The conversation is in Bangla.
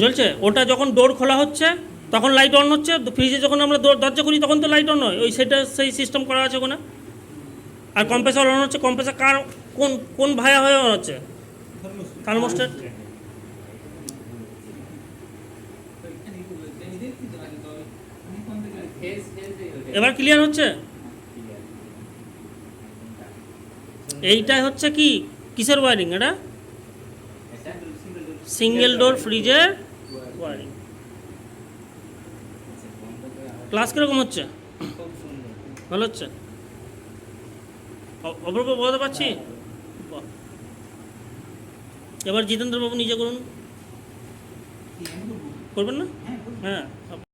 জ্বলছে। ওটা যখন ডোর খোলা হচ্ছে তখন লাইট অন হচ্ছে, ফ্রিজে যখন আমরা দরজা করি তখন তো লাইট অন হয়, ওই সেটা সেই সিস্টেম করা আছে ওখানে। আর কম্প্রেসার অন হচ্ছে, কম্প্রেসার কার কোন কোন ভায়া হয়ে অন হচ্ছে? থার্মোস্ট্যাট। এবার ক্লিয়ার হচ্ছে? এইটাই হচ্ছে কি কিসের ওয়ারিং? এটা সিঙ্গেল ডোর ফ্রিজের ওয়ারিং। ক্লাস কীরকম হচ্ছে? ভালো হচ্ছে? অপরূপ বলতে পারছি। এবার জিতেন্দ্রবাবু নিজে করুন, করবেন না? হ্যাঁ।